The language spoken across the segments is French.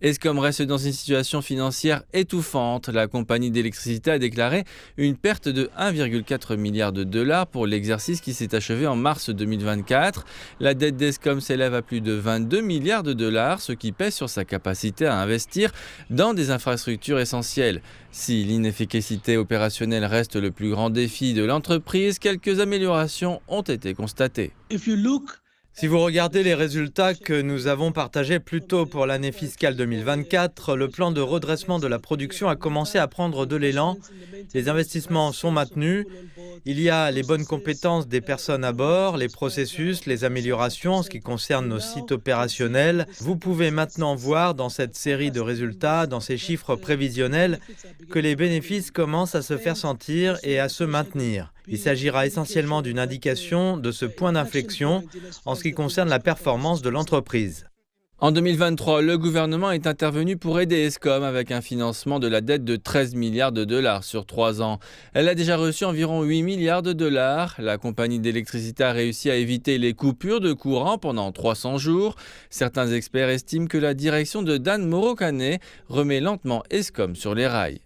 Eskom reste dans une situation financière étouffante. La compagnie d'électricité a déclaré une perte de 1,4 milliard de dollars pour l'exercice qui s'est achevé en mars 2024. La dette d'Eskom s'élève à plus de 22 milliards de dollars, ce qui pèse sur sa capacité à investir dans des infrastructures essentielles. Si l'inefficacité opérationnelle reste le plus grand défi de l'entreprise, quelques améliorations ont été constatées. Si vous regardez les résultats que nous avons partagés plus tôt pour l'année fiscale 2024, le plan de redressement de la production a commencé à prendre de l'élan. Les investissements sont maintenus. Il y a les bonnes compétences des personnes à bord, les processus, les améliorations en ce qui concerne nos sites opérationnels. Vous pouvez maintenant voir dans cette série de résultats, dans ces chiffres prévisionnels, que les bénéfices commencent à se faire sentir et à se maintenir. Il s'agira essentiellement d'une indication de ce point d'inflexion en ce qui concerne la performance de l'entreprise. En 2023, le gouvernement est intervenu pour aider Eskom avec un financement de la dette de 13 milliards de dollars sur 3 ans. Elle a déjà reçu environ 8 milliards de dollars. La compagnie d'électricité a réussi à éviter les coupures de courant pendant 300 jours. Certains experts estiment que la direction de Dan Morokane remet lentement Eskom sur les rails.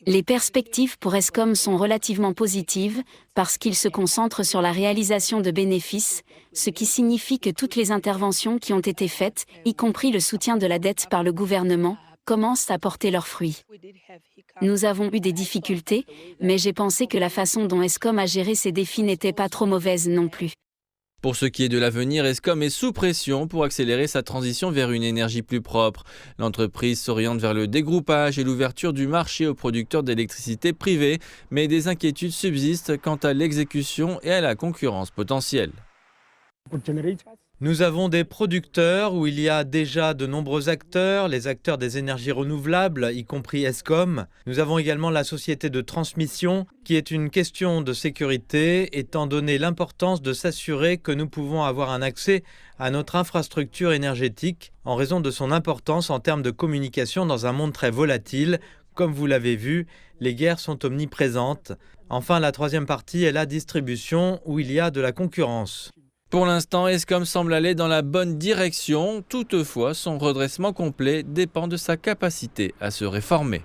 Les perspectives pour Eskom sont relativement positives parce qu'il se concentre sur la réalisation de bénéfices, ce qui signifie que toutes les interventions qui ont été faites, y compris le soutien de la dette par le gouvernement, commencent à porter leurs fruits. Nous avons eu des difficultés, mais j'ai pensé que la façon dont Eskom a géré ces défis n'était pas trop mauvaise non plus. Pour ce qui est de l'avenir, Eskom est sous pression pour accélérer sa transition vers une énergie plus propre. L'entreprise s'oriente vers le dégroupage et l'ouverture du marché aux producteurs d'électricité privés, mais des inquiétudes subsistent quant à l'exécution et à la concurrence potentielle. Nous avons des producteurs où il y a déjà de nombreux acteurs, les acteurs des énergies renouvelables, y compris Eskom. Nous avons également la société de transmission, qui est une question de sécurité, étant donné l'importance de s'assurer que nous pouvons avoir un accès à notre infrastructure énergétique, en raison de son importance en termes de communication dans un monde très volatile. Comme vous l'avez vu, les guerres sont omniprésentes. Enfin, la troisième partie est la distribution, où il y a de la concurrence. Pour l'instant, Eskom semble aller dans la bonne direction. Toutefois, son redressement complet dépend de sa capacité à se réformer.